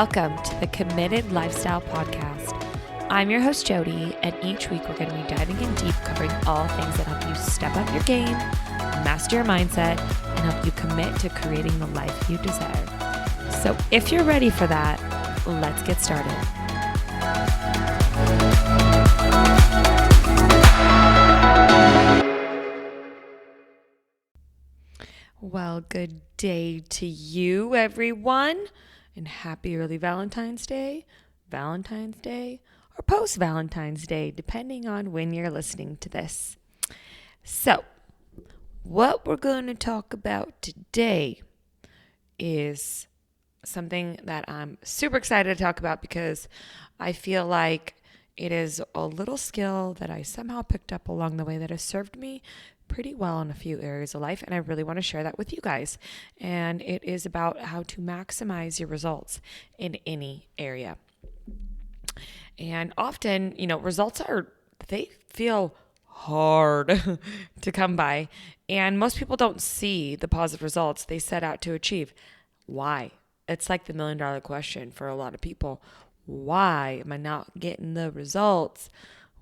Welcome to the Committed Lifestyle Podcast. I'm your host, Jody, and each week we're going to be diving in deep, covering all things that help you step up your game, master your mindset, and help you commit to creating the life you desire. So if you're ready for that, let's get started. Well, good day to you, everyone, and happy early Valentine's Day, or post-Valentine's Day, depending on when you're listening to this. So, what we're going to talk about today is something that I'm super excited to talk about because I feel like it is a little skill that I somehow picked up along the way that has served me pretty well in a few areas of life, and I really want to share that with you guys. And it is about how to maximize your results in any area. And often, results they feel hard to come by, and most people don't see the positive results they set out to achieve. Why? It's like the $1 million question for a lot of people. Why am I not getting the results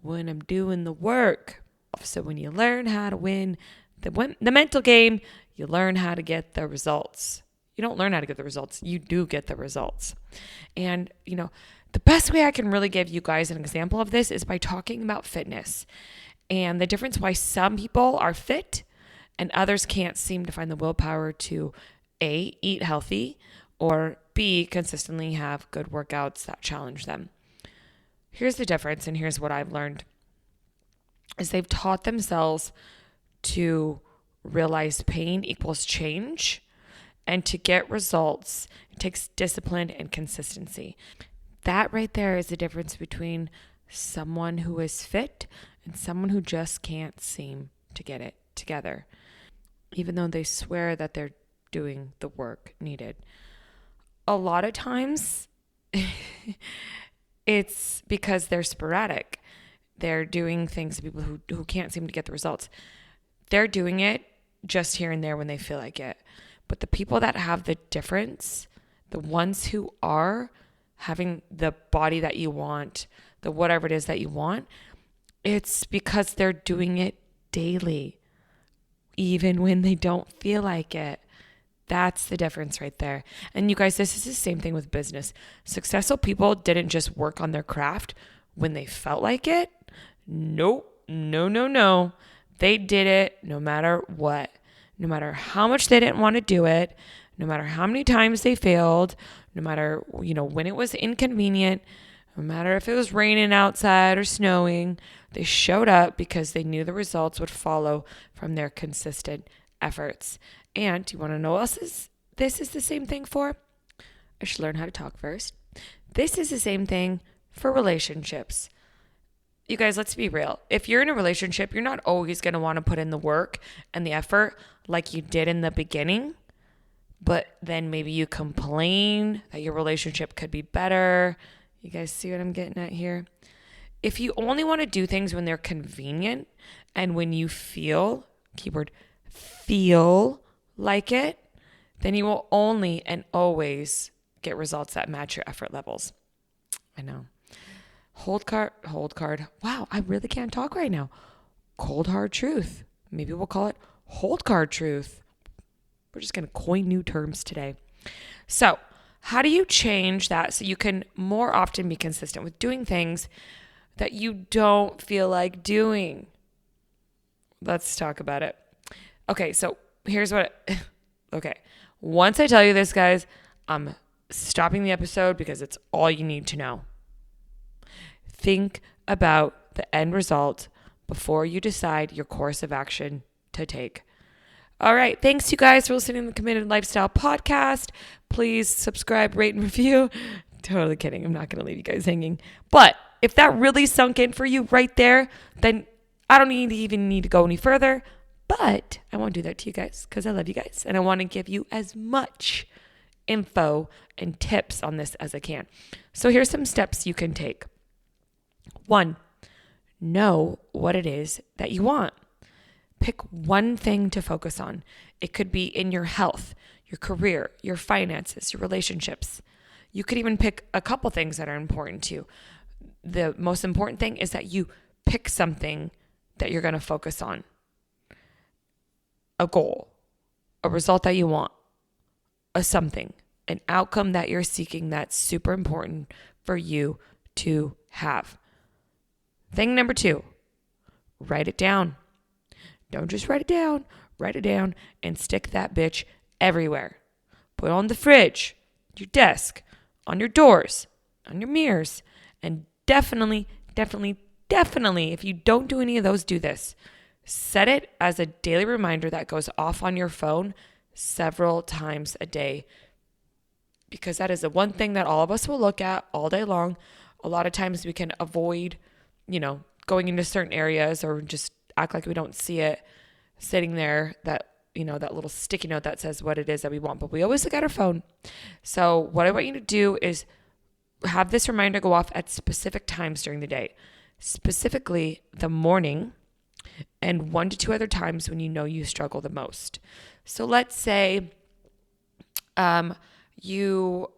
when I'm doing the work? So when you learn how to win the mental game, you learn how to get the results. You don't learn how to get the results. You do get the results. And, the best way I can really give you guys an example of this is by talking about fitness and the difference why some people are fit and others can't seem to find the willpower to A, eat healthy, or B, consistently have good workouts that challenge them. Here's the difference, and here's what I've learned. Is they've taught themselves to realize pain equals change, and to get results, it takes discipline and consistency. That right there is the difference between someone who is fit and someone who just can't seem to get it together, even though they swear that they're doing the work needed. A lot of times, it's because they're sporadic. They're doing things to people who can't seem to get the results. They're doing it just here and there when they feel like it. But the people that have the difference, the ones who are having the body that you want, the whatever it is that you want, it's because they're doing it daily, even when they don't feel like it. That's the difference right there. And you guys, this is the same thing with business. Successful people didn't just work on their craft when they felt like it. Nope. No. They did it no matter what. No matter how much they didn't want to do it, no matter how many times they failed, no matter, when it was inconvenient, no matter if it was raining outside or snowing, they showed up because they knew the results would follow from their consistent efforts. And do you want to know what else this is the same thing for? I should learn how to talk first. This is the same thing for relationships. You guys, let's be real. If you're in a relationship, you're not always going to want to put in the work and the effort like you did in the beginning, but then maybe you complain that your relationship could be better. You guys see what I'm getting at here? If you only want to do things when they're convenient and when you feel, keyword, feel like it, then you will only and always get results that match your effort levels. I know. Hold card. Wow, I really can't talk right now. Cold hard truth. Maybe we'll call it hold card truth. We're just going to coin new terms today. So, how do you change that so you can more often be consistent with doing things that you don't feel like doing? Let's talk about it. Okay, so here's once I tell you this, guys, I'm stopping the episode because it's all you need to know. Think about the end result before you decide your course of action to take. All right. Thanks, you guys, for listening to the Committed Lifestyle Podcast. Please subscribe, rate, and review. Totally kidding. I'm not going to leave you guys hanging. But if that really sunk in for you right there, then I don't even need to go any further. But I won't do that to you guys because I love you guys. And I want to give you as much info and tips on this as I can. So here's some steps you can take. 1, know what it is that you want. Pick one thing to focus on. It could be in your health, your career, your finances, your relationships. You could even pick a couple things that are important to you. The most important thing is that you pick something that you're going to focus on. A goal, a result that you want, a something, an outcome that you're seeking that's super important for you to have. Thing number 2, write it down. Don't just write it down and stick that bitch everywhere. Put it on the fridge, your desk, on your doors, on your mirrors, and definitely, if you don't do any of those, do this. Set it as a daily reminder that goes off on your phone several times a day, because that is the one thing that all of us will look at all day long. A lot of times we can avoid, going into certain areas or just act like we don't see it sitting there, that little sticky note that says what it is that we want, but we always look at our phone. So what I want you to do is have this reminder go off at specific times during the day, specifically the morning and 1 to 2 other times when you struggle the most. So let's say you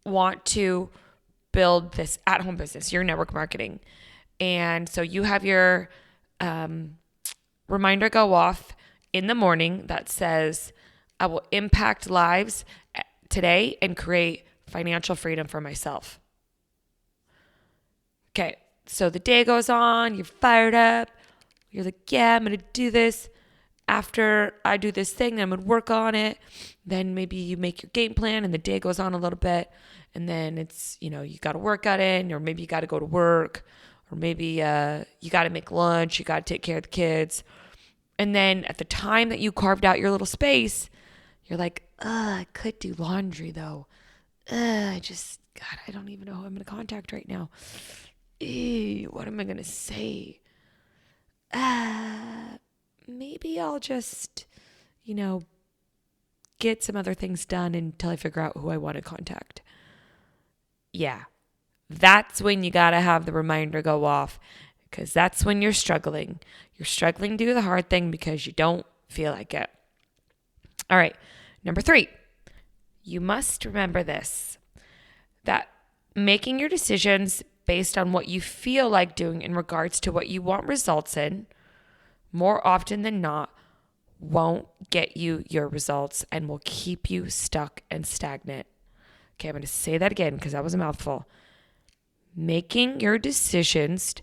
want to build this at-home business, your network marketing. And so you have your reminder go off in the morning that says, I will impact lives today and create financial freedom for myself. Okay, so the day goes on, you're fired up. You're like, yeah, I'm going to do this. After I do this thing, I'm going to work on it. Then maybe you make your game plan and the day goes on a little bit. And then it's, you got to work out in, or maybe you got to go to work, or maybe you got to make lunch. You got to take care of the kids. And then at the time that you carved out your little space, you're like, I could do laundry though. God, I don't even know who I'm going to contact right now. What am I going to say? Maybe I'll just, get some other things done until I figure out who I want to contact. Yeah, that's when you got to have the reminder go off, because that's when you're struggling. You're struggling to do the hard thing because you don't feel like it. All right, number 3, you must remember this, that making your decisions based on what you feel like doing in regards to what you want results in, more often than not, won't get you your results and will keep you stuck and stagnant. Okay, I'm going to say that again because that was a mouthful. Making your decisions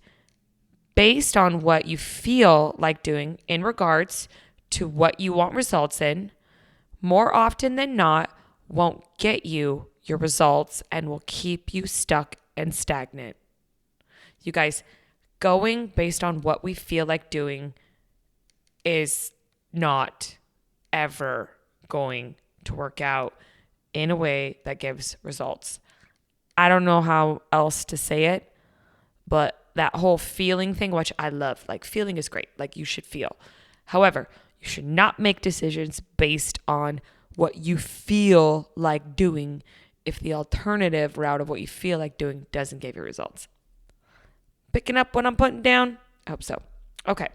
based on what you feel like doing in regards to what you want results in, more often than not, won't get you your results and will keep you stuck and stagnant. You guys, going based on what we feel like doing is not ever going to work out in a way that gives results. I don't know how else to say it, but that whole feeling thing, which I love, like feeling is great, like you should feel. However, you should not make decisions based on what you feel like doing if the alternative route of what you feel like doing doesn't give you results. Picking up what I'm putting down? I hope so. Okay.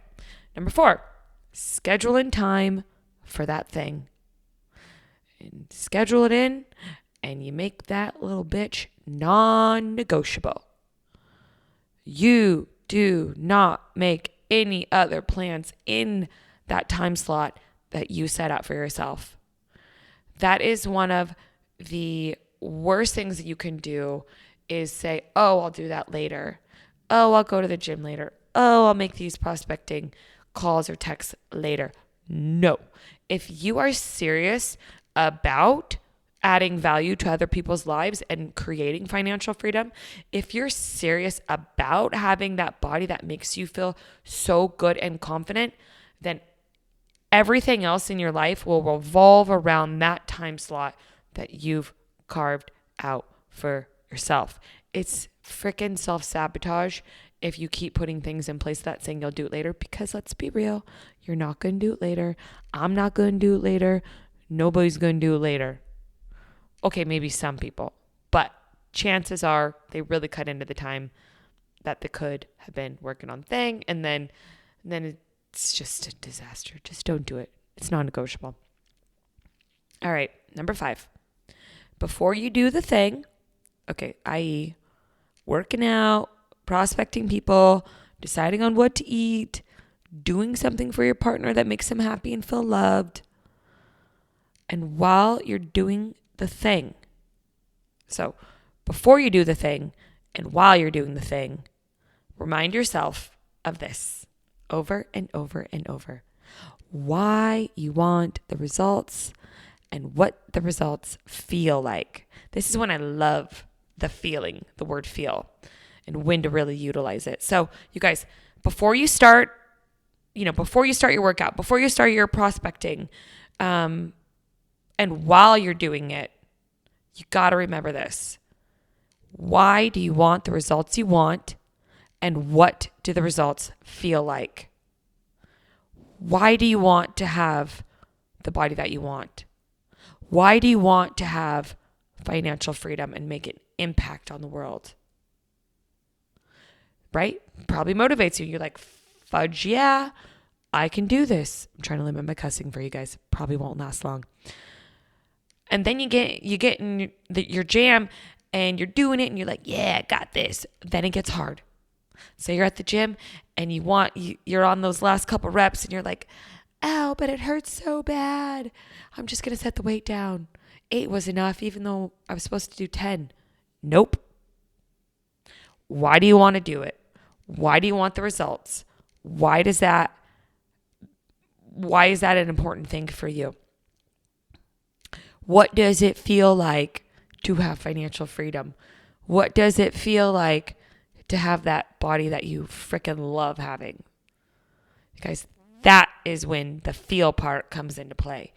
Number 4, schedule in time for that thing. And schedule it in, and you make that little bitch non-negotiable. You do not make any other plans in that time slot that you set out for yourself. That is one of the worst things that you can do, is say, oh, I'll do that later. Oh, I'll go to the gym later. Oh, I'll make these prospecting calls or texts later. No. If you are serious about adding value to other people's lives and creating financial freedom, if you're serious about having that body that makes you feel so good and confident, then everything else in your life will revolve around that time slot that you've carved out for yourself. It's freaking self-sabotage if you keep putting things in place that saying you'll do it later, because let's be real, you're not going to do it later. I'm not going to do it later. Nobody's going to do it later. Okay, maybe some people, but chances are they really cut into the time that they could have been working on thing, and then it's just a disaster. Just don't do it. It's non-negotiable. All right, number 5. Before you do the thing, Okay, i.e., working out, prospecting people, deciding on what to eat, doing something for your partner that makes them happy and feel loved. And while you're doing the thing, so before you do the thing and while you're doing the thing, remind yourself of this over and over and over. Why you want the results and what the results feel like. This is when I love the feeling, the word feel, and when to really utilize it. So you guys, before you start your workout, before you start your prospecting, and while you're doing it, you got to remember this. Why do you want the results you want? And what do the results feel like? Why do you want to have the body that you want? Why do you want to have financial freedom and make an impact on the world? Right? Probably motivates you. You're like, fudge, yeah, I can do this. I'm trying to limit my cussing for you guys. Probably won't last long. And then you get in your jam and you're doing it and you're like, yeah, I got this. Then it gets hard. So you're at the gym and you're on those last couple reps and you're like, ow, but it hurts so bad. I'm just going to set the weight down. 8 was enough, even though I was supposed to do 10. Nope. Why do you want to do it? Why do you want the results? Why is that an important thing for you? What does it feel like to have financial freedom? What does it feel like to have that body that you freaking love having? Guys, that is when the feel part comes into play,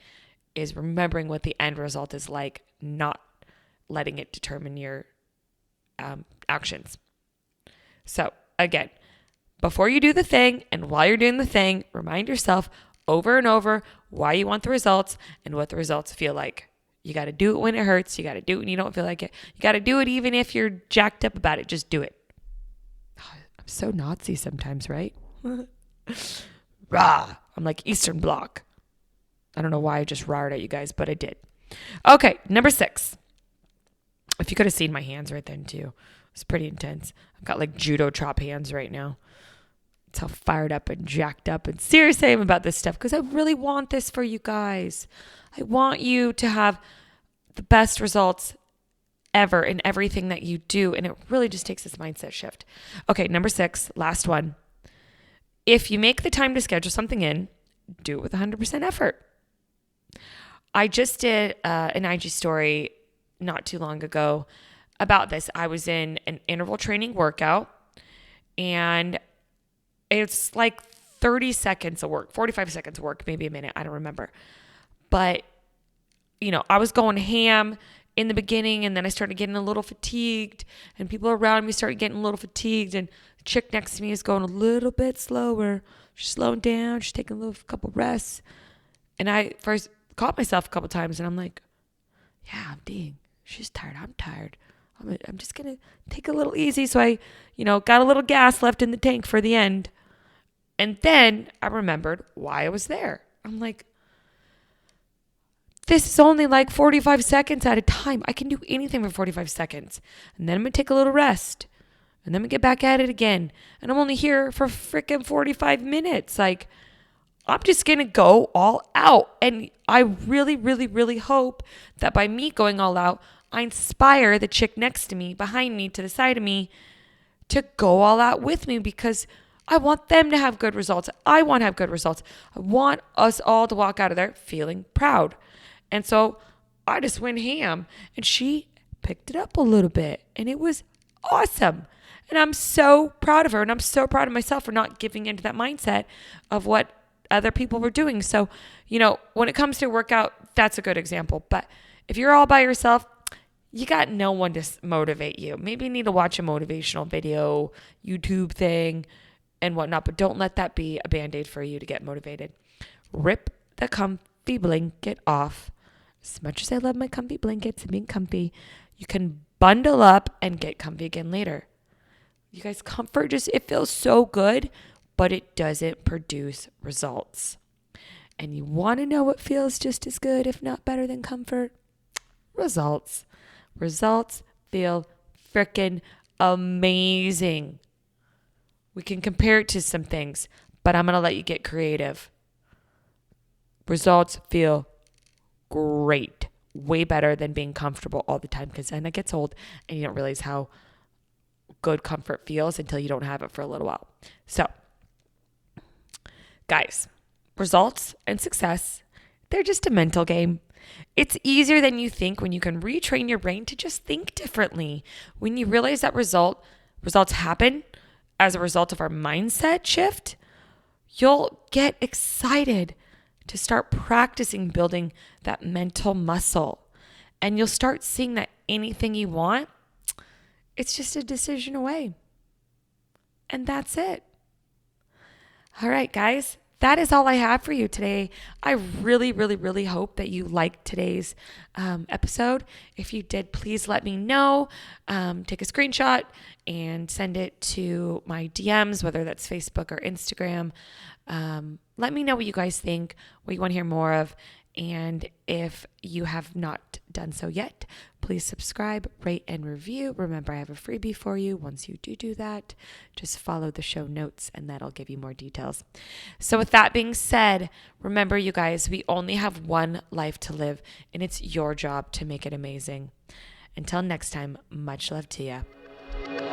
is remembering what the end result is like, not letting it determine your actions. So again, before you do the thing and while you're doing the thing, remind yourself over and over why you want the results and what the results feel like. You got to do it when it hurts. You got to do it when you don't feel like it. You got to do it even if you're jacked up about it. Just do it. I'm so Nazi sometimes, right? Rah. I'm like Eastern Bloc. I don't know why I just roared at you guys, but I did. Okay, number 6. If you could have seen my hands right then too. It's pretty intense. I've got like judo chop hands right now. That's how fired up and jacked up and serious I am about this stuff, because I really want this for you guys. I want you to have the best results ever in everything that you do. And it really just takes this mindset shift. Okay, number 6, last one. If you make the time to schedule something in, do it with 100% effort. I just did an IG story not too long ago about this. I was in an interval training workout and it's like 30 seconds of work, 45 seconds of work, maybe a minute. I don't remember. But, I was going ham in the beginning and then I started getting a little fatigued and people around me started getting a little fatigued and the chick next to me is going a little bit slower. She's slowing down. She's taking a couple rests. And I first caught myself a couple times and I'm like, yeah, dang, she's tired. I'm tired. I'm just going to take a little easy. So I, got a little gas left in the tank for the end. And then I remembered why I was there. I'm like, this is only like 45 seconds at a time. I can do anything for 45 seconds. And then I'm going to take a little rest. And then we get back at it again. And I'm only here for freaking 45 minutes. Like, I'm just going to go all out. And I really, really, really hope that by me going all out, I inspire the chick next to me, behind me, to the side of me, to go all out with me, because I want them to have good results. I want to have good results. I want us all to walk out of there feeling proud. And so I just went ham and she picked it up a little bit and it was awesome. And I'm so proud of her and I'm so proud of myself for not giving into that mindset of what other people were doing. So, when it comes to a workout, that's a good example. But if you're all by yourself, you got no one to motivate you. Maybe you need to watch a motivational video, YouTube thing and whatnot, but don't let that be a Band-Aid for you to get motivated. Rip the comfy blanket off. As much as I love my comfy blankets and being comfy, you can bundle up and get comfy again later. You guys, comfort it feels so good, but it doesn't produce results. And you want to know what feels just as good, if not better than comfort? Results. Results feel freaking amazing. We can compare it to some things, but I'm going to let you get creative. Results feel great. Way better than being comfortable all the time, because then it gets old and you don't realize how good comfort feels until you don't have it for a little while. So, guys, results and success, they're just a mental game. It's easier than you think when you can retrain your brain to just think differently. When you realize that results happen as a result of our mindset shift, you'll get excited to start practicing building that mental muscle. And you'll start seeing that anything you want, it's just a decision away. And that's it. All right, guys. That is all I have for you today. I really, really, really hope that you liked today's episode. If you did, please let me know. Take a screenshot and send it to my DMs, whether that's Facebook or Instagram. Let me know what you guys think, what you want to hear more of. And if you have not done so yet, please subscribe, rate, and review. Remember, I have a freebie for you. Once you do that, just follow the show notes and that'll give you more details. So with that being said, remember, you guys, we only have one life to live, and it's your job to make it amazing. Until next time, much love to you.